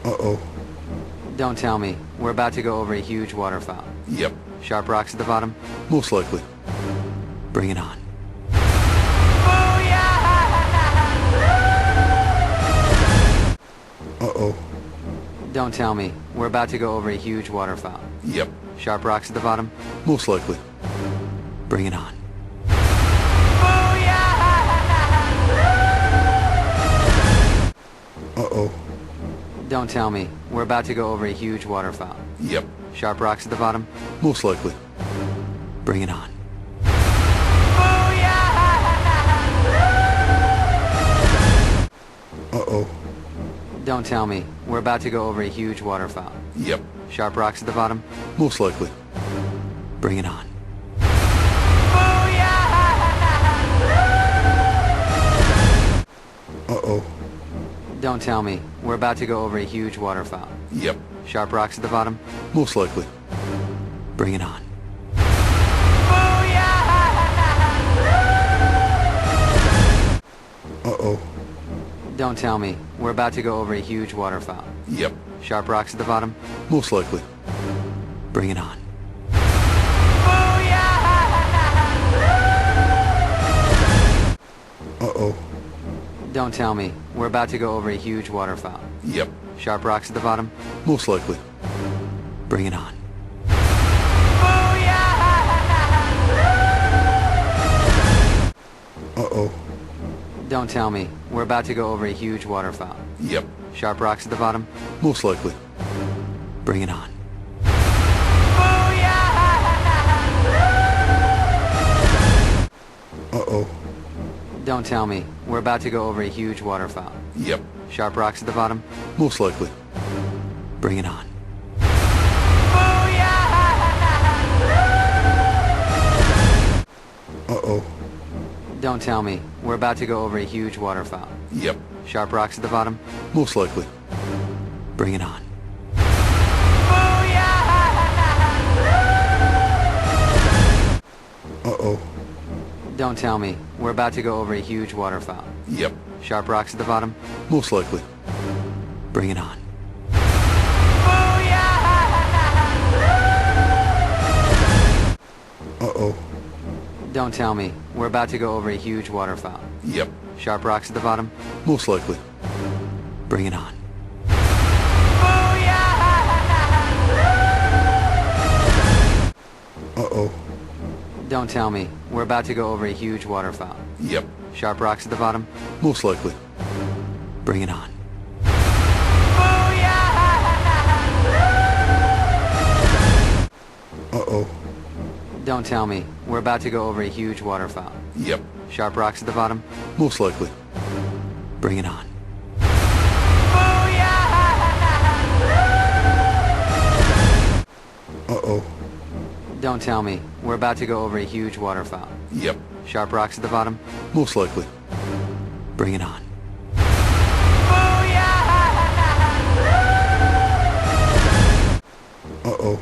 Uh-oh. Don't tell me. We're about to go over a huge waterfall. Yep. Sharp rocks at the bottom? Most likely. Bring it on. Uh-oh. Don't tell me. We're about to go over a huge waterfall. Yep. Sharp rocks at the bottom? Most likely. Bring it on. Uh-oh. Don't tell me. We're about to go over a huge waterfall. Yep. Sharp rocks at the bottom? Most likely. Bring it on. Uh-oh. Don't tell me. We're about to go over a huge waterfall. Yep. Sharp rocks at the bottom? Most likely. Bring it on. Uh-oh. Don't tell me. We're about to go over a huge waterfall. Yep. Sharp rocks at the bottom? Most likely. Bring it on. Uh-oh. Don't tell me. We're about to go over a huge waterfall. Yep. Sharp rocks at the bottom? Most likely. Bring it on. Uh-oh. Don't tell me. We're about to go over a huge waterfall. Yep. Sharp rocks at the bottom? Most likely. Bring it on. Uh-oh. Don't tell me. We're about to go over a huge waterfall. Yep. Sharp rocks at the bottom? Most likely. Bring it on. Uh-oh. Don't tell me. We're about to go over a huge waterfall. Yep. Sharp rocks at the bottom? Most likely. Bring it on. Uh-oh. Don't tell me. We're about to go over a huge waterfall. Yep. Sharp rocks at the bottom? Most likely. Bring it on. Uh-oh. Don't tell me. We're about to go over a huge waterfall. Yep. Sharp rocks at the bottom? Most likely. Bring it on. Uh-oh. Don't tell me. We're about to go over a huge waterfall. Yep. Sharp rocks at the bottom? Most likely. Bring it on. Uh-oh. Don't tell me. We're about to go over a huge waterfall. Yep. Sharp rocks at the bottom? Most likely. Bring it on. Uh-oh. Don't tell me. We're about to go over a huge waterfall. Yep. Sharp rocks at the bottom? Most likely. Bring it on. Uh-oh. Don't tell me. We're about to go over a huge waterfall. Yep. Sharp rocks at the bottom? Most likely. Bring it on. Uh-oh.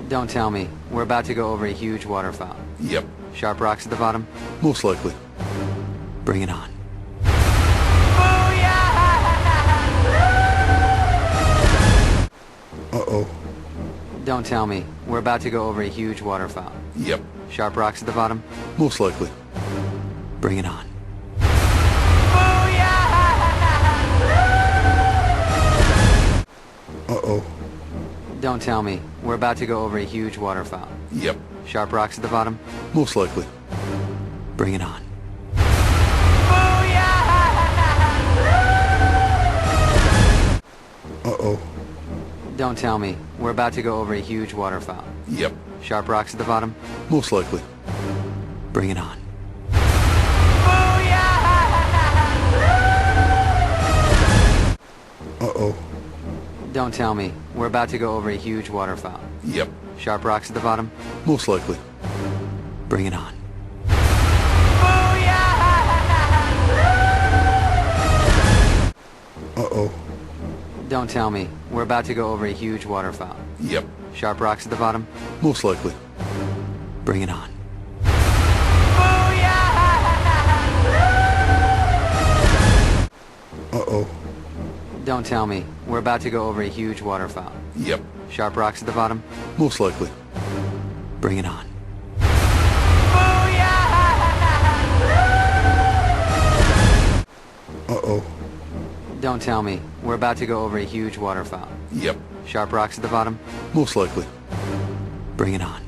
Don't tell me. We're about to go over a huge waterfall. Yep. Sharp rocks at the bottom? Most likely. Bring it on. Uh-oh. Don't tell me. We're about to go over a huge waterfall. Yep. Sharp rocks at the bottom? Most likely. Bring it on. Uh-oh. Don't tell me. We're about to go over a huge waterfall. Yep. Sharp rocks at the bottom? Most likely. Bring it on. Uh-oh. Don't tell me. We're about to go over a huge waterfall. Yep. Sharp rocks at the bottom? Most likely. Bring it on. Uh-oh. Don't tell me. We're about to go over a huge waterfall. Yep. Sharp rocks at the bottom? Most likely. Bring it on. Uh-oh. Don't tell me. We're about to go over a huge waterfall. Yep. Sharp rocks at the bottom? Most likely. Bring it on. Uh-oh. Don't tell me. We're about to go over a huge waterfall. Yep. Sharp rocks at the bottom? Most likely. Bring it on. Uh-oh. Don't tell me. We're about to go over a huge waterfall. Yep. Sharp rocks at the bottom? Most likely. Bring it on.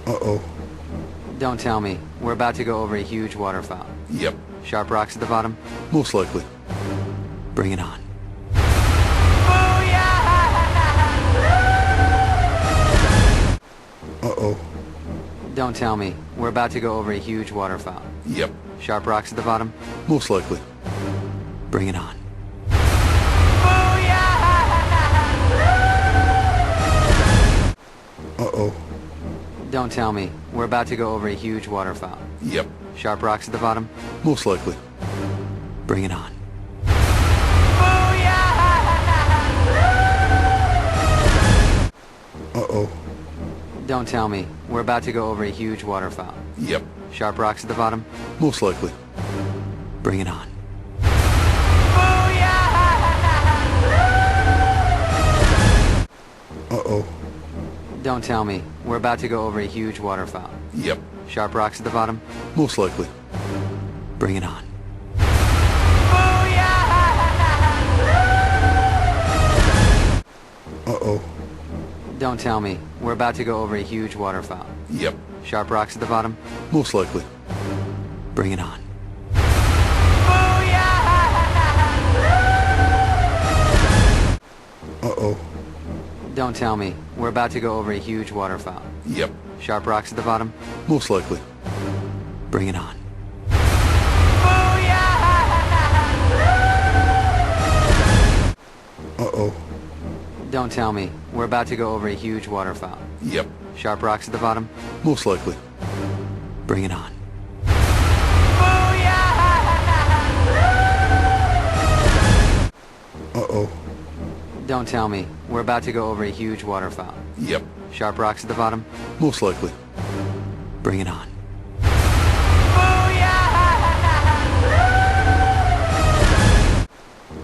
Uh-oh. Don't tell me. We're about to go over a huge waterfall. Yep. Sharp rocks at the bottom? Most likely. Bring it on. Uh-oh. Don't tell me. We're about to go over a huge waterfall. Yep. Sharp rocks at the bottom? Most likely. Bring it on. Uh-oh. Don't tell me. We're about to go over a huge waterfall. Yep. Sharp rocks at the bottom? Most likely. Bring it on. Uh-oh. Don't tell me. We're about to go over a huge waterfall. Yep. Sharp rocks at the bottom? Most likely. Bring it on. Uh-oh. Don't tell me. We're about to go over a huge waterfall. Yep. Sharp rocks at the bottom? Most likely. Bring it on. Uh-oh. Don't tell me. We're about to go over a huge waterfall. Yep. Sharp rocks at the bottom? Most likely. Bring it on. Uh-oh. Don't tell me. We're about to go over a huge waterfall. Yep. Sharp rocks at the bottom? Most likely. Bring it on. Uh-oh. Don't tell me. We're about to go over a huge waterfall. Yep. Sharp rocks at the bottom? Most likely. Bring it on. Uh-oh. Don't tell me. We're about to go over a huge waterfall. Yep. Sharp rocks at the bottom? Most likely. Bring it on.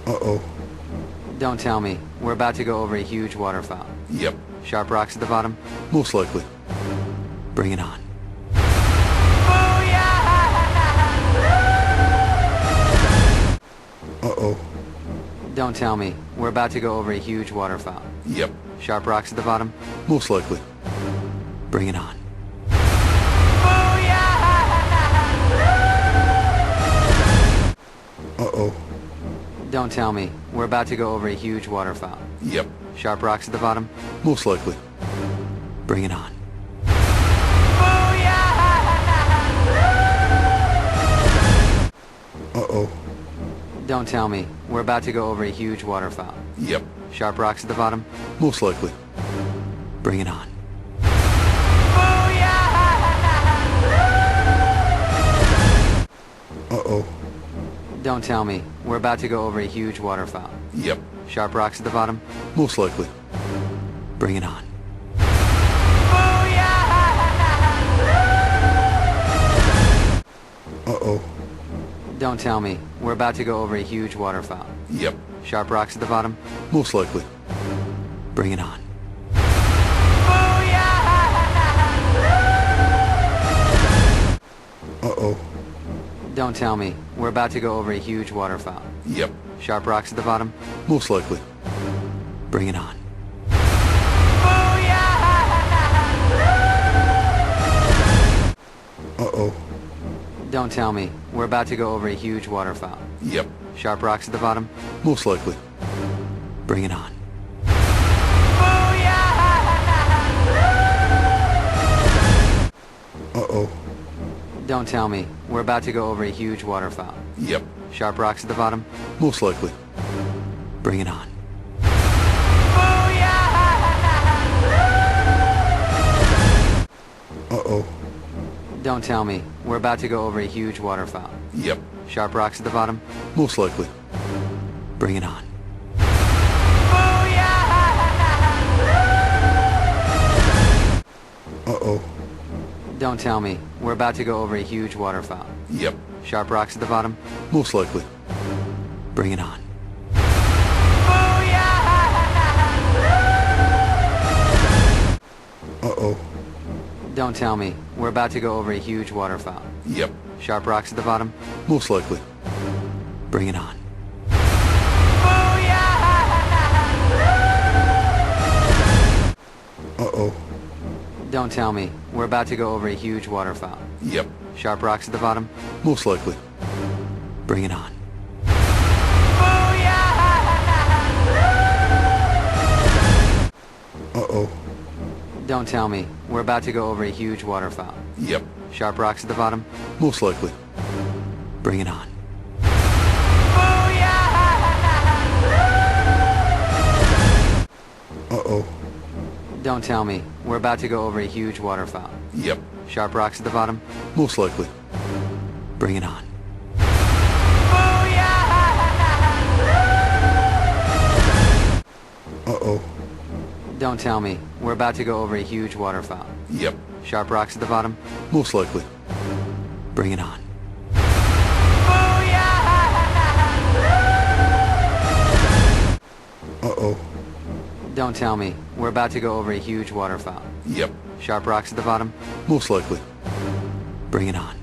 Uh-oh. Don't tell me. We're about to go over a huge waterfall. Yep. Sharp rocks at the bottom? Most likely. Bring it on. Uh-oh. Don't tell me. We're about to go over a huge waterfall. Yep. Sharp rocks at the bottom? Most likely. Bring it on. Uh-oh. Don't tell me. We're about to go over a huge waterfall. Yep. Sharp rocks at the bottom? Most likely. Bring it on. Uh-oh. Don't tell me. We're about to go over a huge waterfall. Yep. Sharp rocks at the bottom? Most likely. Bring it on. Uh-oh. Don't tell me. We're about to go over a huge waterfall. Yep. Sharp rocks at the bottom? Most likely. Bring it on. Uh-oh. Don't tell me. We're about to go over a huge waterfall. Yep. Sharp rocks at the bottom? Most likely. Bring it on. Uh-oh. Don't tell me. We're about to go over a huge waterfall. Yep. Sharp rocks at the bottom? Most likely. Bring it on. Uh-oh. Don't tell me. We're about to go over a huge waterfall. Yep. Sharp rocks at the bottom? Most likely. Bring it on. Uh-oh. Don't tell me. We're about to go over a huge waterfall. Yep. Sharp rocks at the bottom? Most likely. Bring it on. Uh-oh. Don't tell me. We're about to go over a huge waterfall. Yep. Sharp rocks at the bottom? Most likely. Bring it on. Uh-oh. Don't tell me. We're about to go over a huge waterfall. Yep. Sharp rocks at the bottom? Most likely. Bring it on. Uh-oh. Don't tell me. We're about to go over a huge waterfall. Yep. Sharp rocks at the bottom? Most likely. Bring it on. Uh-oh. Don't tell me. We're about to go over a huge waterfall. Yep. Sharp rocks at the bottom? Most likely. Bring it on. Uh-oh. Don't tell me. We're about to go over a huge waterfall. Yep. Sharp rocks at the bottom? Most likely. Bring it on. Uh-oh. Don't tell me. We're about to go over a huge waterfall. Yep. Sharp rocks at the bottom? Most likely. Bring it on. Uh-oh. Don't tell me. We're about to go over a huge waterfall. Yep. Sharp rocks at the bottom? Most likely. Bring it on. Uh-oh. Don't tell me. We're about to go over a huge waterfall. Yep. Sharp rocks at the bottom? Most likely. Bring it on.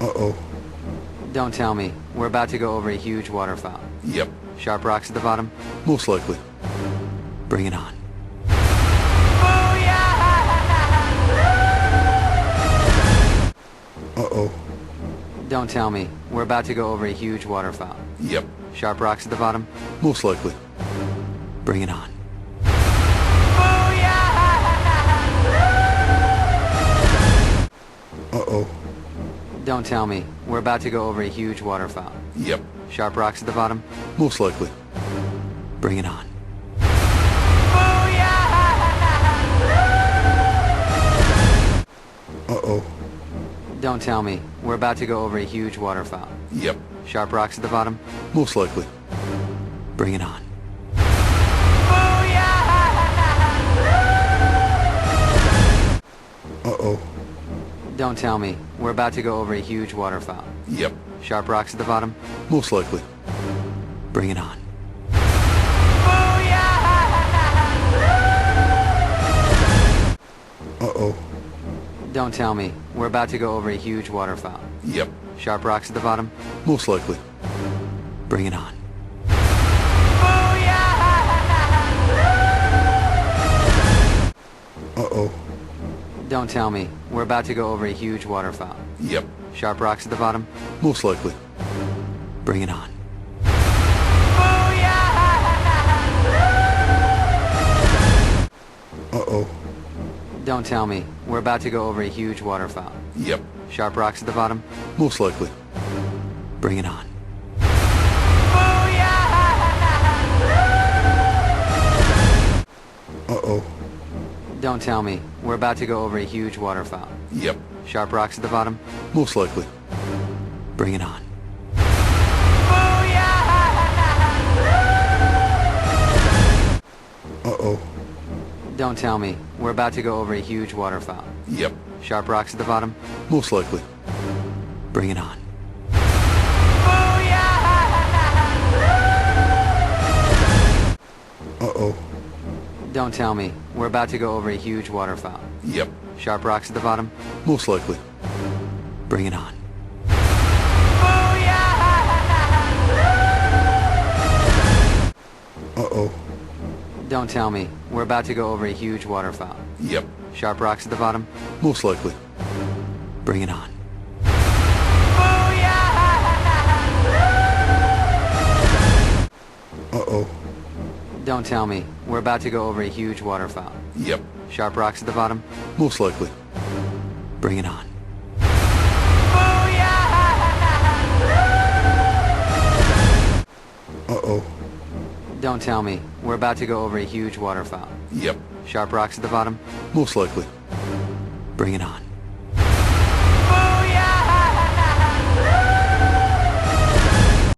Uh-oh. Don't tell me. We're about to go over a huge waterfall. Yep. Sharp rocks at the bottom? Most likely. Bring it on. Uh-oh. Don't tell me. We're about to go over a huge waterfall. Yep. Sharp rocks at the bottom? Most likely. Bring it on. Uh-oh. Don't tell me. We're about to go over a huge waterfall. Yep. Sharp rocks at the bottom? Most likely. Bring it on. Uh-oh. Don't tell me. We're about to go over a huge waterfall. Yep. Sharp rocks at the bottom? Most likely. Bring it on. Uh-oh. Don't tell me. We're about to go over a huge waterfall. Yep. Sharp rocks at the bottom? Most likely. Bring it on. Uh-oh. Don't tell me. We're about to go over a huge waterfall. Yep. Sharp rocks at the bottom? Most likely. Bring it on. Uh-oh. Don't tell me. We're about to go over a huge waterfall. Yep. Sharp rocks at the bottom? Most likely. Bring it on. Uh-oh. Don't tell me. We're about to go over a huge waterfall. Yep. Sharp rocks at the bottom? Most likely. Bring it on. Uh-oh. Don't tell me. We're about to go over a huge waterfall. Yep. Sharp rocks at the bottom? Most likely. Bring it on. Uh-oh. Don't tell me. We're about to go over a huge waterfall. Yep. Sharp rocks at the bottom? Most likely. Bring it on. Uh-oh. Don't tell me. We're about to go over a huge waterfall. Yep. Sharp rocks at the bottom? Most likely. Bring it on. Uh-oh. Don't tell me. We're about to go over a huge waterfall. Yep. Sharp rocks at the bottom? Most likely. Bring it on. Uh-oh. Don't tell me. We're about to go over a huge waterfall. Yep. Sharp rocks at the bottom? Most likely. Bring it on. Uh-oh. Don't tell me. We're about to go over a huge waterfall. Yep. Sharp rocks at the bottom? Most likely. Bring it on.